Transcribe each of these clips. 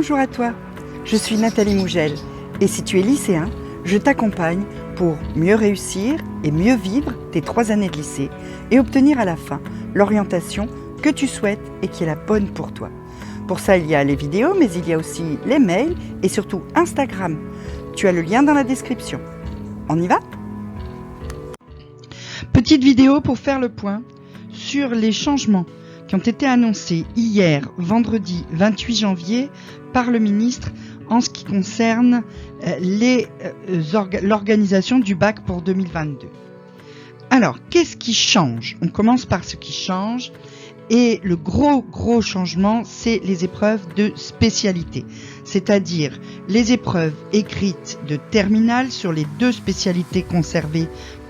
Bonjour à toi, je suis Nathalie Mougel et si tu es lycéen, je t'accompagne pour mieux réussir et mieux vivre tes 3 années de lycée et obtenir à la fin l'orientation que tu souhaites et qui est la bonne pour toi. Pour ça, il y a les vidéos, mais il y a aussi les mails et surtout Instagram. Tu as le lien dans la description. On y va ? Petite vidéo pour faire le point sur les changements qui ont été annoncés hier, vendredi 28 janvier, par le ministre en ce qui concerne l'organisation du bac pour 2022. Alors, qu'est-ce qui change ? On commence par ce qui change. Et le gros changement, c'est les épreuves de spécialité. C'est-à-dire les épreuves écrites de terminale sur les 2 spécialités conservées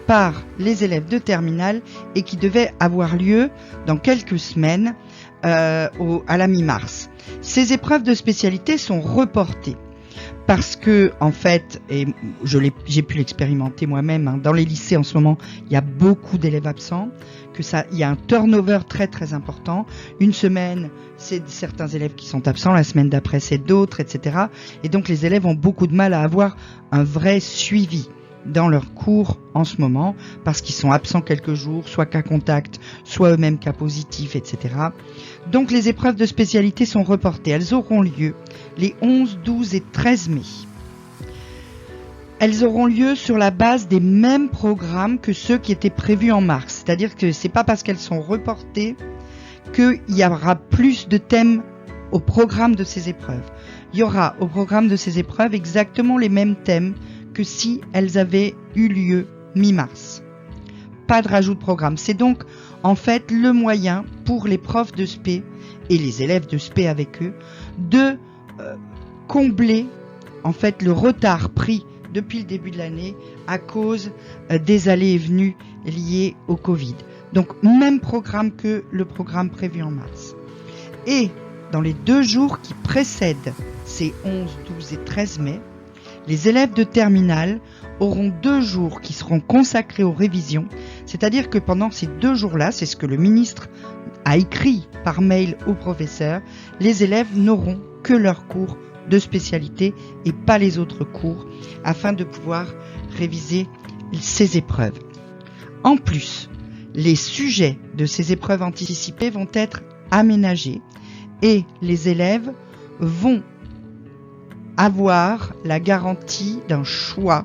par les élèves de terminale et qui devaient avoir lieu dans quelques semaines à la mi-mars. Ces épreuves de spécialité sont reportées parce que, en fait, et j'ai pu l'expérimenter moi-même, dans les lycées en ce moment, il y a beaucoup d'élèves absents, il y a un turnover très important. Une semaine, c'est certains élèves qui sont absents, la semaine d'après, c'est d'autres, etc. Et donc, les élèves ont beaucoup de mal à avoir un vrai suivi dans leurs cours en ce moment, parce qu'ils sont absents quelques jours, soit cas contact, soit eux-mêmes cas positifs, etc. Donc les épreuves de spécialité sont reportées. Elles auront lieu les 11, 12 et 13 mai. Elles auront lieu sur la base des mêmes programmes que ceux qui étaient prévus en mars. C'est-à-dire que c'est pas parce qu'elles sont reportées qu'il y aura plus de thèmes au programme de ces épreuves. Il y aura au programme de ces épreuves exactement les mêmes thèmes que si elles avaient eu lieu mi-mars. Pas de rajout de programme. C'est donc en fait le moyen pour les profs de spé et les élèves de spé avec eux de combler en fait le retard pris depuis le début de l'année à cause des allées et venues liées au Covid. Donc même programme que le programme prévu en mars. Et dans les 2 jours qui précèdent ces 11, 12 et 13 mai, les élèves de terminale auront 2 jours qui seront consacrés aux révisions, c'est-à-dire que pendant ces 2 jours-là, c'est ce que le ministre a écrit par mail aux professeurs, les élèves n'auront que leurs cours de spécialité et pas les autres cours, afin de pouvoir réviser ces épreuves. En plus, les sujets de ces épreuves anticipées vont être aménagés et les élèves vont avoir la garantie d'un choix,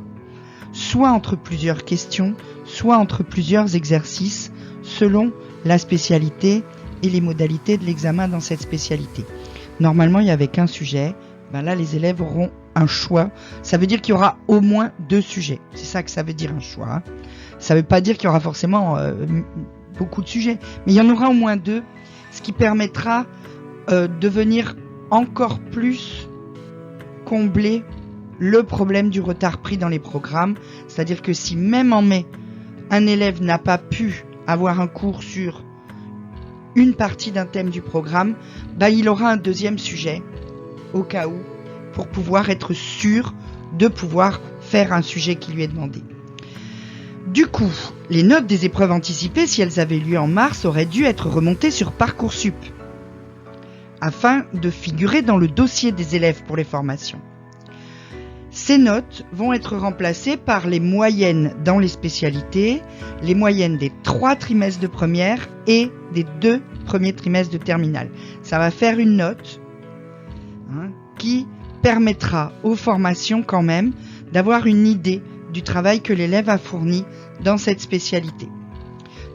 soit entre plusieurs questions, soit entre plusieurs exercices, selon la spécialité et les modalités de l'examen dans cette spécialité. Normalement, il n'y avait qu'un sujet. Là, les élèves auront un choix. Ça veut dire qu'il y aura au moins 2 sujets. C'est ça que ça veut dire, un choix. Ça ne veut pas dire qu'il y aura forcément beaucoup de sujets, mais il y en aura au moins 2, ce qui permettra de venir encore plus combler le problème du retard pris dans les programmes. C'est-à-dire que si même en mai, un élève n'a pas pu avoir un cours sur une partie d'un thème du programme, il aura un 2e sujet au cas où, pour pouvoir être sûr de pouvoir faire un sujet qui lui est demandé. Du coup, les notes des épreuves anticipées, si elles avaient lieu en mars, auraient dû être remontées sur Parcoursup, afin de figurer dans le dossier des élèves pour les formations. Ces notes vont être remplacées par les moyennes dans les spécialités, les moyennes des 3 trimestres de première et des 2 premiers trimestres de terminale. Ça va faire une note qui permettra aux formations quand même d'avoir une idée du travail que l'élève a fourni dans cette spécialité.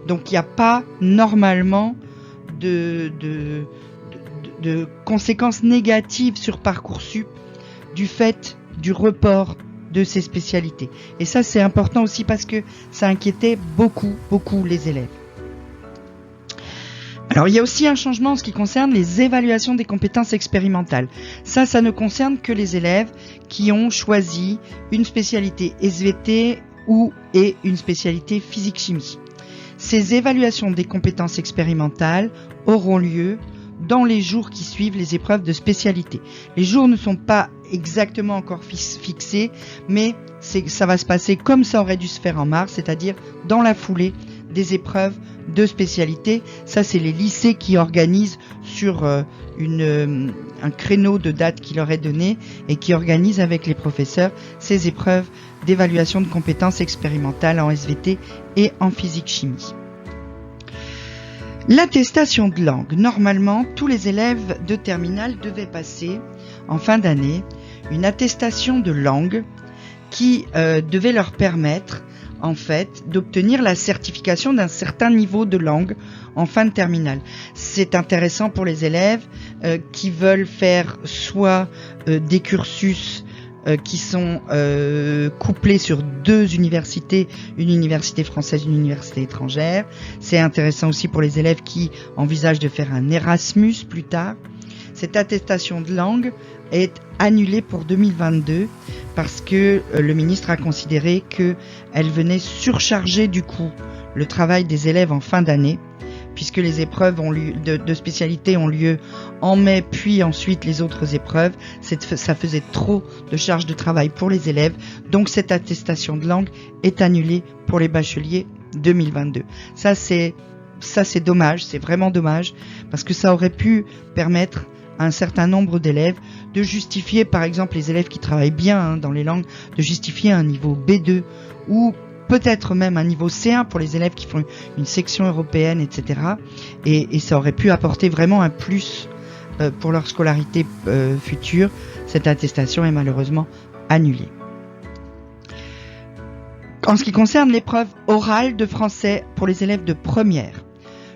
Donc il n'y a pas normalement de conséquences négatives sur Parcoursup du fait du report de ces spécialités. Et ça, c'est important aussi parce que ça inquiétait beaucoup les élèves. Alors, il y a aussi un changement en ce qui concerne les évaluations des compétences expérimentales. Ça ne concerne que les élèves qui ont choisi une spécialité SVT et une spécialité physique-chimie. Ces évaluations des compétences expérimentales auront lieu dans les jours qui suivent les épreuves de spécialité. Les jours ne sont pas exactement encore fixés, mais ça va se passer comme ça aurait dû se faire en mars, c'est-à-dire dans la foulée des épreuves de spécialité. Ça, c'est les lycées qui organisent sur un créneau de date qui leur est donné et qui organisent avec les professeurs ces épreuves d'évaluation de compétences expérimentales en SVT et en physique-chimie. L'attestation de langue. Normalement, tous les élèves de terminale devaient passer en fin d'année une attestation de langue qui devait leur permettre en fait d'obtenir la certification d'un certain niveau de langue en fin de terminale. C'est intéressant pour les élèves qui veulent faire soit des cursus qui sont couplés sur 2 universités, une université française, une université étrangère. C'est intéressant aussi pour les élèves qui envisagent de faire un Erasmus plus tard. Cette attestation de langue est annulée pour 2022 parce que le ministre a considéré qu'elle venait surcharger du coup le travail des élèves en fin d'année, puisque les épreuves de spécialité ont lieu en mai, puis ensuite les autres épreuves. Ça faisait trop de charge de travail pour les élèves, donc cette attestation de langue est annulée pour les bacheliers 2022. Ça c'est dommage, c'est vraiment dommage, parce que ça aurait pu permettre à un certain nombre d'élèves de justifier, par exemple les élèves qui travaillent bien dans les langues, de justifier un niveau B2 ou peut-être même un niveau C1 pour les élèves qui font une section européenne, etc. Et ça aurait pu apporter vraiment un plus pour leur scolarité future. Cette attestation est malheureusement annulée. En ce qui concerne l'épreuve orale de français pour les élèves de première,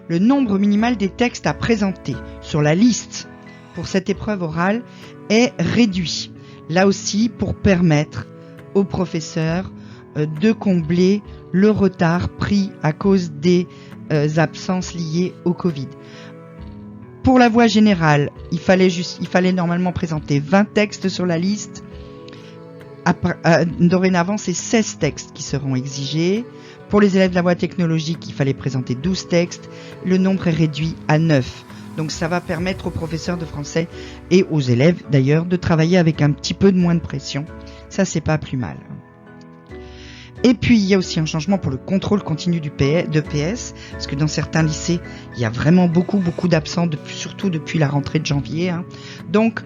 le nombre minimal des textes à présenter sur la liste pour cette épreuve orale est réduit. Là aussi, pour permettre aux professeurs de combler le retard pris à cause des absences liées au Covid. Pour la voie générale, il fallait normalement présenter 20 textes sur la liste. Dorénavant, c'est 16 textes qui seront exigés. Pour les élèves de la voie technologique, il fallait présenter 12 textes. Le nombre est réduit à 9. Donc ça va permettre aux professeurs de français et aux élèves d'ailleurs de travailler avec un petit peu de moins de pression. Ça, c'est pas plus mal. Et puis, il y a aussi un changement pour le contrôle continu de PS, parce que dans certains lycées, il y a vraiment beaucoup d'absents, surtout depuis la rentrée de janvier. Donc,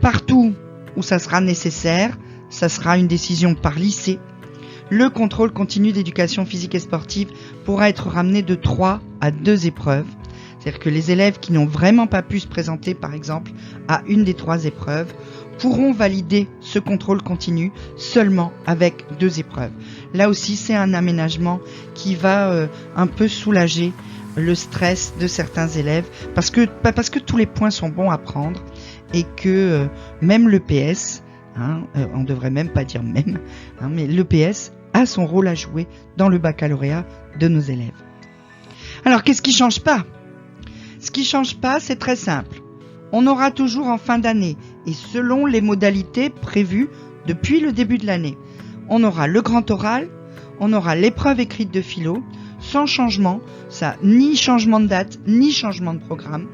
partout où ça sera nécessaire, ça sera une décision par lycée. Le contrôle continu d'éducation physique et sportive pourra être ramené de 3 à 2 épreuves. C'est-à-dire que les élèves qui n'ont vraiment pas pu se présenter, par exemple, à une des 3 épreuves, pourront valider ce contrôle continu seulement avec 2 épreuves. Là aussi, c'est un aménagement qui va un peu soulager le stress de certains élèves, parce que tous les points sont bons à prendre et que même l'EPS, on devrait même pas dire même, mais l'EPS a son rôle à jouer dans le baccalauréat de nos élèves. Alors, qu'est-ce qui change pas ? Ce qui change pas, c'est très simple. On aura toujours en fin d'année, et selon les modalités prévues depuis le début de l'année, on aura le grand oral, on aura l'épreuve écrite de philo, sans changement, ça, ni changement de date, ni changement de programme,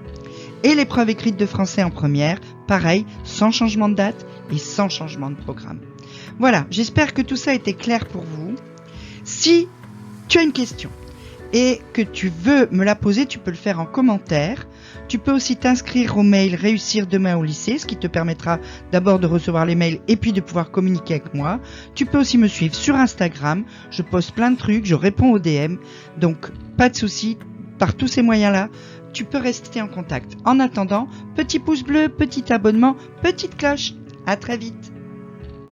et l'épreuve écrite de français en première, pareil, sans changement de date et sans changement de programme. Voilà, j'espère que tout ça a été clair pour vous. Si tu as une question et que tu veux me la poser, tu peux le faire en commentaire. Tu peux aussi t'inscrire au mail Réussir demain au lycée, ce qui te permettra d'abord de recevoir les mails et puis de pouvoir communiquer avec moi. Tu peux aussi me suivre sur Instagram, je poste plein de trucs, je réponds aux DM, donc pas de souci, par tous ces moyens-là, tu peux rester en contact. En attendant, petit pouce bleu, petit abonnement, petite cloche. À très vite.